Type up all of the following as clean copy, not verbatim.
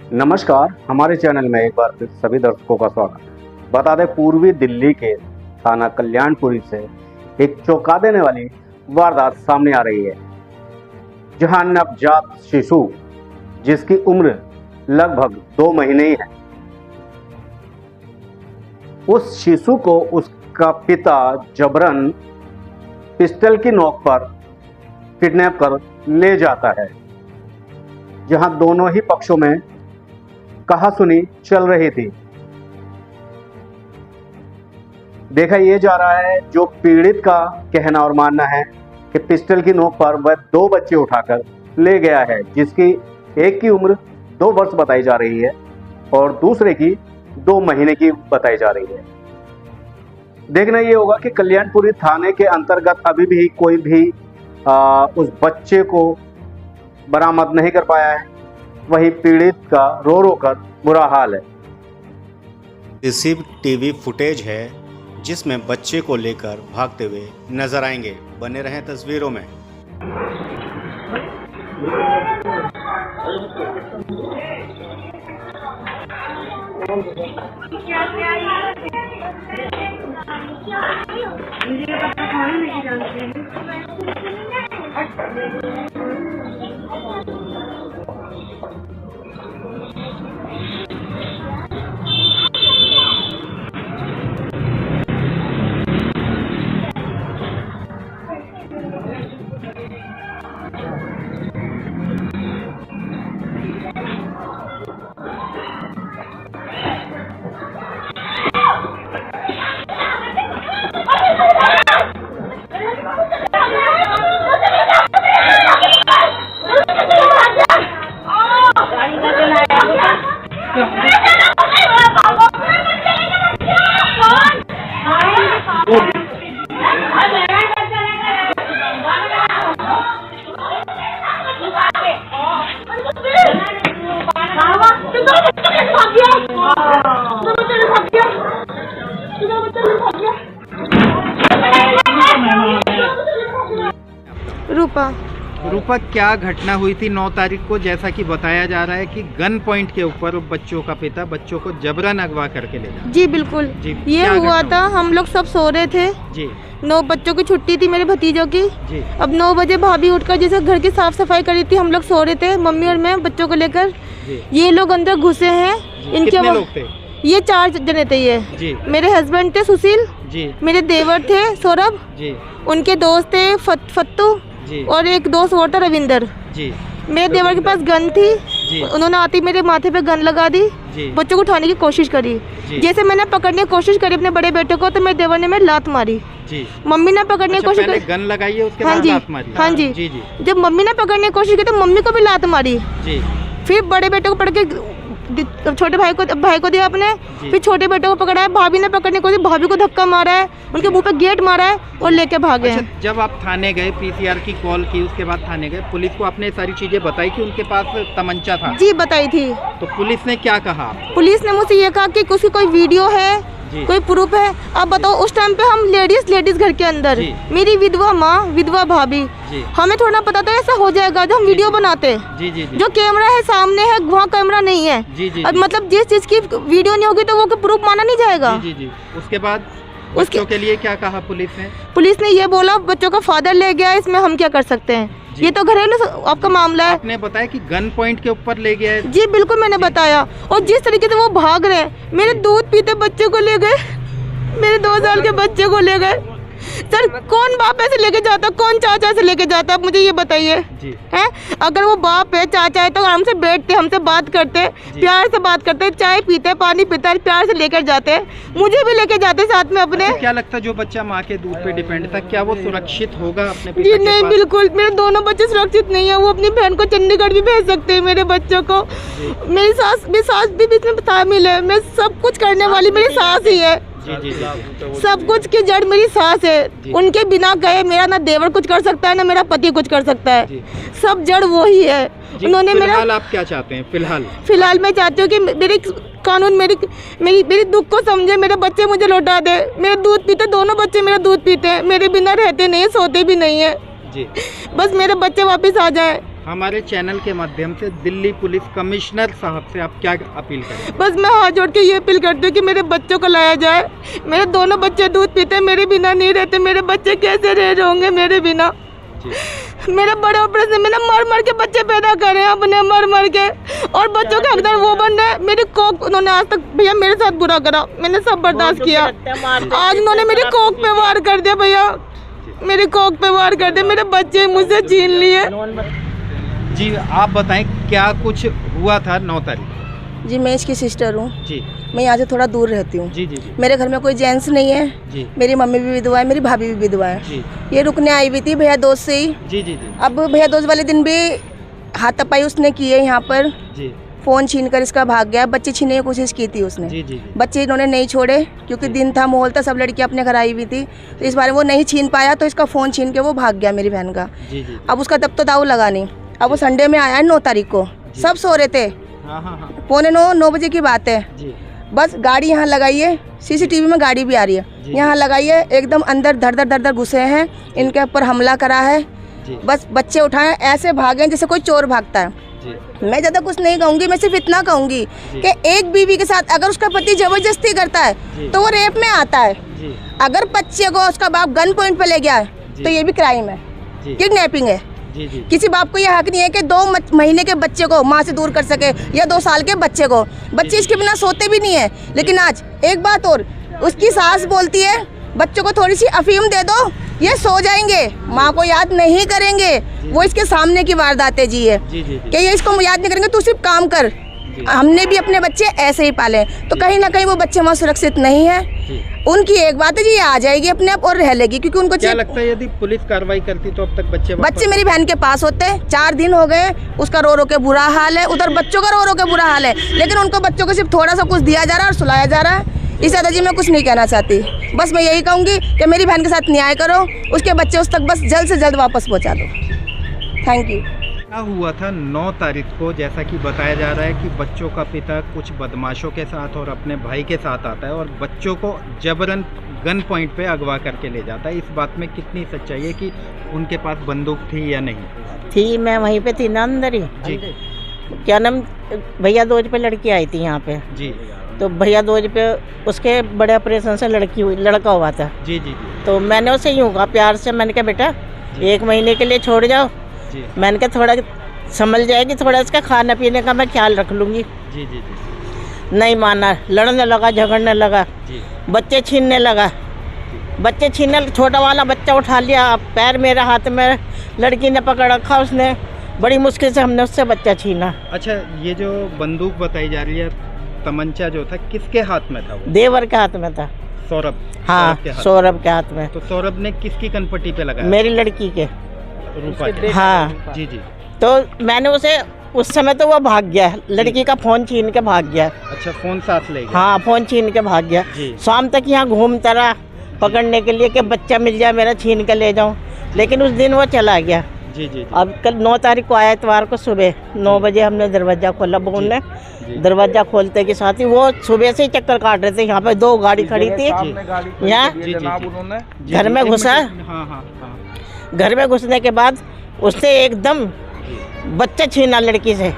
नमस्कार, हमारे चैनल में एक बार फिर सभी दर्शकों का स्वागत। बता दें, पूर्वी दिल्ली के थाना कल्याणपुरी से एक चौंका देने वाली वारदात सामने आ रही है, जहां नवजात शिशु जिसकी उम्र लगभग 2 महीने ही है, उस शिशु को उसका पिता जबरन पिस्टल की नोक पर किडनैप कर ले जाता है, जहां दोनों ही पक्षों में कहासुनी चल रही थी। देखा ये जा रहा है, जो पीड़ित का कहना और मानना है कि पिस्टल की नोक पर वह 2 बच्चे उठाकर ले गया है, जिसकी एक की उम्र 2 वर्ष बताई जा रही है और दूसरे की 2 महीने की बताई जा रही है। देखना ये होगा कि कल्याणपुरी थाने के अंतर्गत अभी भी कोई भी उस बच्चे को बरामद नहीं कर पाया है। वही पीड़ित का रो रो कर बुरा हाल है। सीसीटीवी फुटेज है जिसमें बच्चे को लेकर भागते हुए नजर आएंगे। बने रहें तस्वीरों में। रूपा, क्या घटना हुई थी 9 तारीख को? जैसा कि बताया जा रहा है कि गन पॉइंट के ऊपर बच्चों का पिता बच्चों को जबरन अगवा करके ले गया। जी बिल्कुल जी, ये हुआ था। हम लोग सब सो रहे थे जी। 9 बच्चों की छुट्टी थी, मेरे भतीजों की जी। अब 9 बजे भाभी उठकर जैसे घर की साफ सफाई करी थी, हम लोग सो रहे थे, मम्मी और मैं बच्चों को लेकर। ये लोग अंदर घुसे हैं। इनके लोग थे? ये 4 जने थे। ये जी। मेरे हस्बैंड थे सुशील जी, मेरे देवर थे सौरभ जी, उनके दोस्त थे फत्तू और एक दोस्त और था रविंदर जी। मेरे देवर के पास गन थी जी। उन्होंने आती मेरे माथे पे गन लगा दी, बच्चों को उठाने की कोशिश करी। जैसे मैंने पकड़ने की कोशिश करी अपने बड़े बेटे को, तो मेरे देवर ने मेरे लात मारी जी। मम्मी ने पकड़ने की कोशिश करी, गन लगाई है उसके बाद लात मारी। हाँ जी जी जी। जब मम्मी ने पकड़ने की कोशिश की तो मम्मी को भी लात मारी जी। फिर बड़े बेटे को पकड़ के छोटे भाई को दिया अपने, फिर छोटे बेटे को पकड़ा है, भाभी ने पकड़ने को, भाभी को धक्का मारा है, उनके मुंह पे गेट मारा है और लेके भागे हैं। जब आप थाने गए, पीसीआर की कॉल की, उसके बाद थाने गए, पुलिस को आपने सारी चीजें बताई कि उनके पास तमंचा था? जी बताई थी। तो पुलिस ने क्या कहा? पुलिस ने मुझसे ये कहा कि उसकी कोई वीडियो है, कोई प्रूफ है। अब बताओ, उस टाइम पे हम लेडीज घर के अंदर, मेरी विधवा माँ, विधवा भाभी, हमें थोड़ा पता था ऐसा हो जाएगा। जो हम वीडियो बनाते जी, जी, जी। जो कैमरा है सामने है, वहाँ कैमरा नहीं है जी, जी, अब मतलब जिस चीज की वीडियो नहीं होगी तो वो प्रूफ माना नहीं जाएगा जी, जी। उसके बाद बच्चों के लिए क्या कहा पुलिस ने? पुलिस ने ये बोला बच्चों का फादर ले गया, इसमें हम क्या कर सकते हैं, ये तो घरेलू आपका मामला है। आपने बताया कि गन पॉइंट के ऊपर ले गया है। जी बिल्कुल मैंने बताया। और जिस तरीके से वो भाग रहे हैं, मेरे दूध पीते बच्चे को ले गए, मेरे 2 साल के बच्चे को ले गए। सर कौन बाप ऐसे लेके जाता, कौन चाचा ऐसे लेके जाता, आप मुझे ये बताइए हैं? अगर वो बाप है, चाचा है, तो आराम से बैठते, हमसे बात करते, प्यार से बात करते, चाय पीते, पानी पीते, प्यार से लेकर जाते, मुझे भी लेके जाते साथ में अपने। क्या लगता है जो बच्चा माँ के दूध पे डिपेंड था, क्या वो सुरक्षित होगा अपने पिता जी नहीं, बिल्कुल मेरे दोनों बच्चे सुरक्षित नहीं है। वो अपनी बहन को चंडीगढ़ भी भेज सकते हैं मेरे बच्चों को। मेरी सास भी बीच में शामिल है। मैं सब कुछ करने वाली मेरी सास ही है। जी, सब कुछ की जड़ मेरी सास है। उनके बिना गए मेरा ना देवर कुछ कर सकता है, ना मेरा पति कुछ कर सकता है। सब जड़ वो ही है। उन्होंने मेरा। आप क्या चाहते हैं फिलहाल मैं चाहती हूँ कि मेरी कानून मेरी दुख को समझे, मेरे बच्चे मुझे लौटा दे। मेरे दूध पीते, दोनों बच्चे मेरा दूध पीते हैं, मेरे बिना रहते नहीं, सोते भी नहीं है जी। बस मेरे बच्चे वापस आ जाएं। हमारे चैनल के माध्यम से दिल्ली पुलिस कमिश्नर साहब से आप क्या अपील करें? बस मैं हाथ जोड़ के ये अपील करती हूँ कि मेरे बच्चों को लाया जाए। मेरे दोनों बच्चे दूध पीते, मेरे बिना नहीं रहते। मेरे बच्चे कैसे रह होंगे मेरे बिना? मेरे बड़े ऑपरेशन में ना मर मर के बच्चे पैदा करे हैं अपने, मर मर के, और बच्चों के हकदार वो बन रहे हैं। मेरी कोख उन्होंने आज तक भैया मेरे साथ बुरा करा, मैंने सब बर्दाश्त किया। आज उन्होंने मेरी कोख पे वार कर दिया भैया, मेरी कोख पे वार कर दिया। मेरे बच्चे मुझसे छीन लिए। जी आप बताएं क्या कुछ हुआ था 9 तारीख? जी मैं इसकी सिस्टर हूँ जी। मैं यहाँ से थोड़ा दूर रहती हूँ। जी जी जी। मेरे घर में कोई जेंट्स नहीं है जी। मेरी मम्मी भी विधवा है, मेरी भाभी भी विधवा है जी। ये रुकने आई हुई थी भैया दोस्त से ही। जी जी जी। अब भैया दोस्त वाले दिन भी हाथापाई उसने की है यहाँ पर जी। फ़ोन छीन कर इसका भाग गया। बच्चे छीनने की कोशिश की थी उसने। जी जी जी। बच्चे इन्होंने नहीं छोड़े क्योंकि दिन था, माहौल था, सब लड़कियाँ अपने घर आई हुई थी, तो इस बार वो नहीं छीन पाया, तो इसका फ़ोन छीन के वो भाग गया मेरी बहन का। जी जी। अब उसका तब तो दाव लगा नहीं। अब वो संडे में आया है 9 तारीख को, सब सो रहे थे, हाँ हाँ हाँ। 9:45 बजे की बात है। जी। बस गाड़ी यहाँ लगाई है, सीसीटीवी में गाड़ी भी आ रही है, यहाँ लगाई है, एकदम अंदर धड़ धड़ धड़ धड़ घुसे हैं, इनके ऊपर हमला करा है। बस बच्चे उठाए ऐसे भागे जैसे कोई चोर भागता है। मैं ज़्यादा कुछ नहीं कहूँगी, मैं सिर्फ इतना कहूँगी कि एक बीवी के साथ अगर उसका पति जबरदस्ती करता है तो वो रेप में आता है। अगर बच्चे को उसका बाप गन पॉइंट पे ले गया है तो ये भी क्राइम है, किडनैपिंग है। किसी बाप को यह हक नहीं है कि 2 महीने के बच्चे को माँ से दूर कर सके या 2 साल के बच्चे को। बच्चे इसके बिना सोते भी नहीं है। लेकिन आज एक बात और, उसकी सास बोलती है बच्चों को थोड़ी सी अफीम दे दो, ये सो जाएंगे, माँ को याद नहीं करेंगे। वो इसके सामने की वारदातें जी है कि ये इसको याद नहीं करेंगे, तू सिर्फ काम कर। हमने भी अपने बच्चे ऐसे ही पाले, तो कहीं ना कहीं वो बच्चे वहाँ सुरक्षित नहीं है। उनकी एक बात है जी, ये आ जाएगी अपने आप और रह लेगी, क्योंकि उनको क्या लगता है यदि पुलिस कार्रवाई करती तो अब तक बच्चे मेरी बहन के पास होते। 4 दिन हो गए, उसका रो रो के बुरा हाल है, उधर बच्चों का रो रो के बुरा हाल है, लेकिन उनको बच्चों को सिर्फ थोड़ा सा कुछ दिया जा रहा है और सुलाया जा रहा है। इससे ज़्यादा जी मैं कुछ नहीं कहना चाहती। बस मैं यही कहूँगी कि मेरी बहन के साथ न्याय करो, उसके बच्चे उस तक बस जल्द से जल्द वापस पहुँचा दो। Thank you. क्या हुआ था 9 तारीख को? जैसा कि बताया जा रहा है कि बच्चों का पिता कुछ बदमाशों के साथ और अपने भाई के साथ आता है और बच्चों को जबरन गन पॉइंट पे अगवा करके ले जाता है। इस बात में कितनी सच्चाई है कि उनके पास बंदूक थी या नहीं थी? मैं वहीं पे थी ना, अंदर ही जी। क्या नाम, भैया दोज पे लड़की आई थी यहाँ पे जी। तो भैया दोज पे उसके बड़े ऑपरेशन से लड़का हुआ था। जी जी जी। तो मैंने उसे यूँ कहा प्यार से, मैंने कहा बेटा 1 महीने के लिए छोड़ जाओ। मैंने कहा थोड़ा संभल जाएगी, थोड़ा इसका खाना पीने का मैं ख्याल रख लूँगी। जी जी जी। नहीं माना, लड़ने लगा, झगड़ने लगा, बच्चे छीनने लगा। बच्चे छीनने, छोटा वाला बच्चा उठा लिया, पैर मेरे हाथ में लड़की ने पकड़ रखा, उसने बड़ी मुश्किल से हमने उससे बच्चा छीना। अच्छा, ये जो बंदूक बताई जा रही है, तमंचा जो था किसके हाथ में था? वो देवर के हाथ में था। सौरभ? हाँ, सौरभ के हाथ में। तो सौरभ ने किसकी कनपट्टी पे लगाया? मेरी लड़की के, रूपा के। हाँ जी जी। तो मैंने उसे, उस समय तो वो भाग गया, लड़की का फ़ोन छीन के भाग गया। अच्छा, फ़ोन साथ ले गया? हाँ, फ़ोन छीन के भाग गया। शाम तक यहाँ घूमता रहा पकड़ने के लिए कि बच्चा मिल जाए मेरा, छीन के ले जाऊँ, लेकिन उस दिन वो चला गया। जी जी। अब कल 9 तारीख को आया, इतवार को सुबह 9 बजे हमने दरवाज़ा खोला। बहन ने दरवाज़ा खोलते के साथ ही वो सुबह से ही चक्कर काट रहे थे। यहाँ पे 2 गाड़ी खड़ी थी, यहाँ घर में घुसा। घर में घुसने के बाद उसने एकदम बच्चा छीना लड़की से।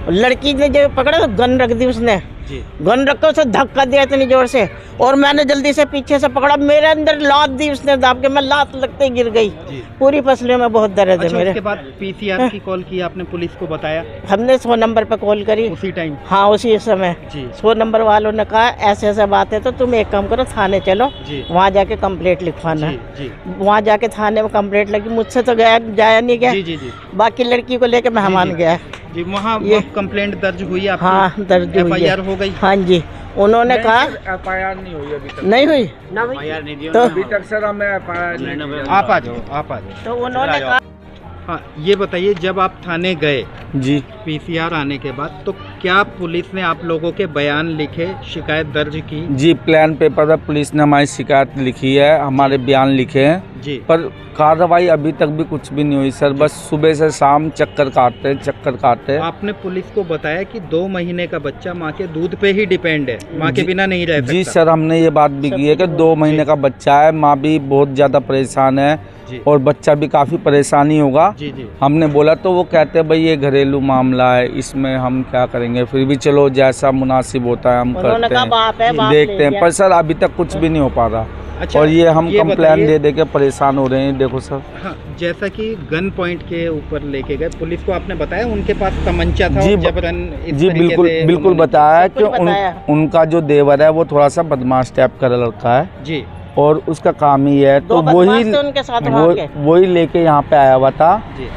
लड़की ने जो पकड़ा तो गन रख दी उसने, गन रख कर उसे धक्का दिया इतनी जोर से, और मैंने जल्दी से पीछे से पकड़ा, मेरे अंदर लात दी उसने दाब के, मैं लात लगते ही गिर गई। पूरी फसलों में बहुत दर्द है मेरे। उसके बाद पीसीआर की कॉल की आपने पुलिस को बताया? हमने 100 नंबर पे कॉल करी उसी टाइम? हाँ, उसी समय 100 नंबर वालों ने कहा ऐसे ऐसे बात है, तो तुम एक काम करो, थाने चलो, वहाँ जाके कंप्लेंट लिखवाना। वहाँ जाके थाने में कंप्लेंट लगी। मुझसे तो जाया नहीं गया, बाकी लड़की को लेके मेहमान गया जी। वहाँ कंप्लेंट दर्ज हुई आपकी? हाँ, दर्ज हुई। FIR हो गई? हाँ जी। उन्होंने कहा FIR नहीं हुई अभी तक। नहीं हुई तो अभी तक सर हमें FIR नहीं। आप आ जाओ, आप आ जाओ। तो उन्होंने कहा। हाँ, ये बताइए, जब आप थाने गए जी, PCR आने के बाद, तो क्या पुलिस ने आप लोगों के बयान लिखे, शिकायत दर्ज की? जी, प्लान पेपर पर पुलिस ने हमारी शिकायत लिखी है, हमारे बयान लिखे हैं जी, पर कार्रवाई अभी तक भी कुछ भी नहीं हुई सर। बस सुबह से शाम चक्कर काटते। आपने पुलिस को बताया कि 2 महीने का बच्चा माँ के दूध पे ही डिपेंड है, माँ के बिना नहीं रह सकता? जी सर, हमने ये बात भी की है कि 2 महीने का बच्चा है, माँ भी बहुत ज़्यादा परेशान है। जी। और बच्चा भी काफ़ी परेशानी होगा। जी जी हमने बोला तो वो कहते हैं भाई ये घरेलू मामला है, इसमें हम क्या करेंगे, फिर भी चलो जैसा मुनासिब होता है हम उन्होंने करते कहा बाप है, हैं, बाप देखते ले हैं। गया। पर सर अभी तक कुछ भी नहीं हो पा रहा। अच्छा, और ये हम कंप्लेन बताइए- दे दे के परेशान हो रहे हैं। देखो सर, हाँ, जैसा कि गन पॉइंट के ऊपर लेके गए, पुलिस को आपने बताया उनके पास तमंचा था जी, और जबरन इस जी तरीके बिल्कुल से बिल्कुल उन्होंने- बताया है सब कि कुछ बताया। उनका जो देवर है वो थोड़ा सा बदमाश टाइप का लड़का है जी और उसका काम ही है, तो दो बदमाश थे उनके साथ वहाँ के। वही लेके यहाँ पे आया हुआ था। जी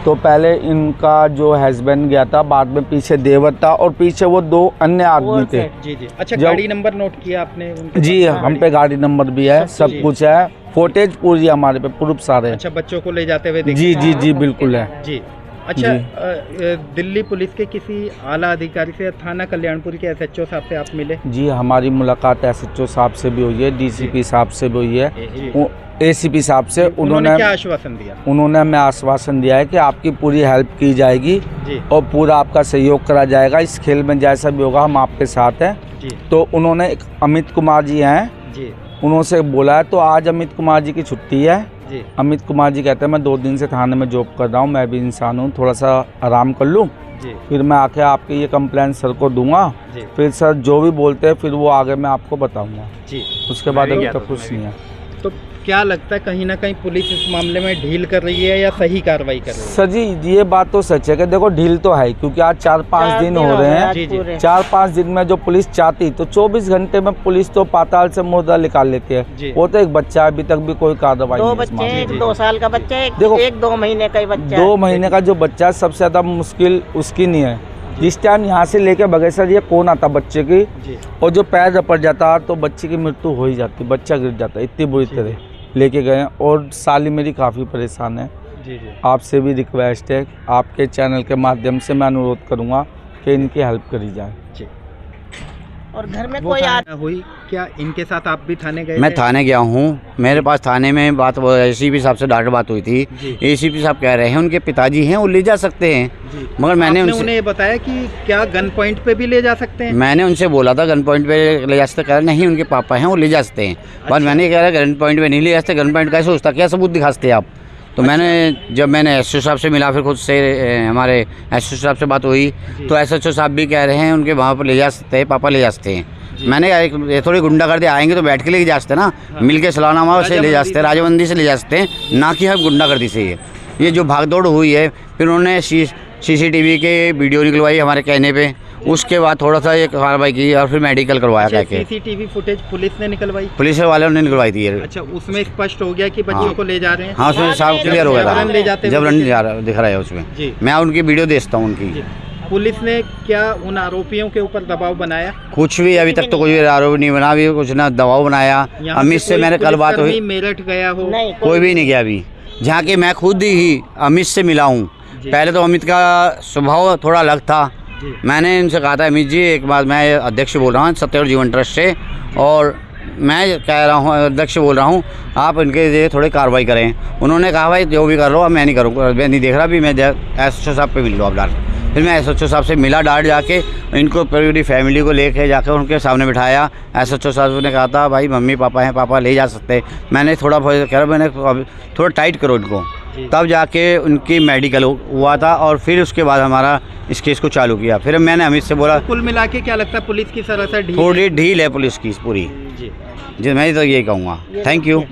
तो पहले इनका जो हस्बैंड गया था, बाद में पीछे देवर था और पीछे वो 2 अन्य आदमी थे। जी जी। अच्छा, जब- गाड़ी नंबर नोट किया आपने उनके जी पास? हम पे गाड़ी नंबर भी है, सब सब कुछ है, फुटेज पूरी हमारे पे, प्रूफ सारे हैं। अच्छा, बच्चों को ले जाते हुए जी जी जी बिल्कुल है। जी। अच्छा, जी। दिल्ली पुलिस के किसी आला अधिकारी से, थाना कल्याणपुर के एसएचओ साहब से आप मिले? जी हमारी मुलाकात एसएचओ साहब से भी हुई है, डीसीपी साहब से भी हुई है, एसीपी साहब से। उन्होंने क्या आश्वासन दिया? उन्होंने हमें आश्वासन दिया है कि आपकी पूरी हेल्प की जाएगी जी और पूरा आपका सहयोग करा जाएगा। इस खेल में जैसा भी होगा हम आपके साथ हैं। जी तो उन्होंने एक अमित कुमार जी हैं, जी उन्होंने बोला है, तो आज अमित कुमार जी की छुट्टी है। जी अमित कुमार जी कहते हैं मैं 2 दिन से थाने में जॉब कर रहा हूँ, मैं भी इंसान हूँ, थोड़ा सा आराम कर लूँ, जी फिर मैं आके आपके ये कंप्लेंट सर को दूंगा, जी फिर सर जो भी बोलते हैं फिर वो आगे मैं आपको बताऊंगा। जी। उसके बाद मैं भी अभी गया तक था, कुछ मैं भी नहीं है। तो क्या लगता है, कहीं ना कहीं पुलिस इस मामले में ढील कर रही है या सही कार्रवाई कर रही है? सर जी ये बात तो सच है कि देखो ढील तो है, क्योंकि आज 4-5 दिन हो रहे हैं। जी, जी। 4-5 दिन में जो पुलिस चाहती तो 24 घंटे में पुलिस तो पाताल से मुर्दा निकाल लेती जी। है। वो तो एक बच्चा है, अभी तक भी कोई कार्रवाई 2 नहीं है इस बच्चे, मामले में। एक 2 साल का बच्चा है, देखो, एक 2 महीने का ही बच्चा 2 है। महीने का जो बच्चा है सबसे ज़्यादा मुश्किल उसकी नहीं है। जिस टाइम यहाँ से लेके बगैसर ये कौन आता बच्चे की, जी और जो पैर रपट जाता तो बच्चे की मृत्यु हो ही जाती, बच्चा गिर जाता, इतनी बुरी तरह लेके गए हैं। और साली मेरी काफ़ी परेशान है। जी जी। आपसे भी रिक्वेस्ट है, आपके चैनल के माध्यम से मैं अनुरोध करूंगा कि इनकी हेल्प करी जाए। जी। और घर में वो कोई घटना हुई क्या इनके साथ? आप भी थाने गए मैं थे? थाने गया हूँ, मेरे पास थाने में बात एसीपी साहब से डायरेक्ट बात हुई थी। जी। एसीपी साहब कह रहे हैं उनके पिताजी हैं वो ले जा सकते हैं, जी। मगर मैंने आपने उनसे उन्हें ये बताया कि क्या गन पॉइंट पे भी ले जा सकते हैं? मैंने उनसे बोला था गन पॉइंट पे ले जा सकते, कह रहे नहीं उनके पापा हैं वो ले जा सकते हैं। पर मैंने कह रहा गन पॉइंट पे नहीं ले जा सकते, गन पॉइंट कैसे सोचता, क्या सबूत दिखा सकते आप? तो जब मैंने एसओ साहब से मिला, फिर खुद से हमारे एसओ साहब से बात हुई, तो एसओ साहब भी कह रहे हैं उनके वहाँ पर ले जा सकते हैं, पापा ले जा सकते हैं। मैंने कहा ये थोड़ी गुंडागर्दी आएंगे तो बैठ के ले जा सकते हैं ना, मिल के सलानामा से ले जा सकते हैं, राजाबंदी से ले जा सकते हैं, ना कि हम गुंडागर्दी से। ये जो भागदौड़ हुई है, फिर उन्होंने सीसीटीवी के वीडियो निकलवाई हमारे कहने पे, उसके बाद थोड़ा सा ये कार्रवाई की और फिर मेडिकल करवाया कह के। सीसीटीवी फुटेज पुलिस ने निकलवाई? पुलिस वालों ने निकलवाई थी ये। अच्छा, उसमें स्पष्ट हो गया कि बच्चों हाँ। को ले जा रहे हैं? हाँ उसमें साफ क्लियर हो गया जबरन ले जाते था, हुए जबरन दिखे? जा रहा दिख रहा है उसमें। जी। मैं उनकी वीडियो देखता हूँ उनकी। जी। पुलिस ने क्या उन आरोपियों के ऊपर दबाव बनाया? कुछ भी अभी तक तो कुछ आरोप नहीं बना, भी कुछ ना दबाव बनाया। यहाँ अमित से कोई मैंने कल बात पुलिसकर्मी हुई, मेरठ गया हो? नहीं, कोई भी नहीं गया अभी, जहाँ कि मैं खुद ही अमित से मिला हूँ। जी। पहले तो अमित का स्वभाव थोड़ा अलग था। जी। मैंने इनसे कहा था अमित जी एक बात, मैं अध्यक्ष बोल रहा हूँ सत्य और जीवन ट्रस्ट से, और मैं कह रहा हूँ अध्यक्ष बोल रहा हूँ, आप इनके लिए थोड़ी कार्रवाई करें। उन्होंने कहा भाई जो भी कर लो, अब मैं नहीं करूँगा, मैं नहीं देख रहा, भी मैं एसओ साहब पे मिल लो आप डायरेक्ट। फिर मैं एसओ साहब से मिला डायरेक्ट जाके, इनको पूरी फैमिली को लेके जाकर उनके सामने बिठाया। एसओ साहब ने कहा था भाई मम्मी पापा हैं, पापा ले जा सकते हैं। मैंने थोड़ा कह रहा मैंने थोड़ा टाइट करो इनको, तब जाके उनकी मेडिकल हुआ था और फिर उसके बाद हमारा इस केस को चालू किया। फिर मैंने अमित से बोला, कुल मिला के क्या लगता है पुलिस की सरासर ढील? थोड़ी ढील है पुलिस की पूरी। जी। जी मैं तो यही कहूँगा। Thank you.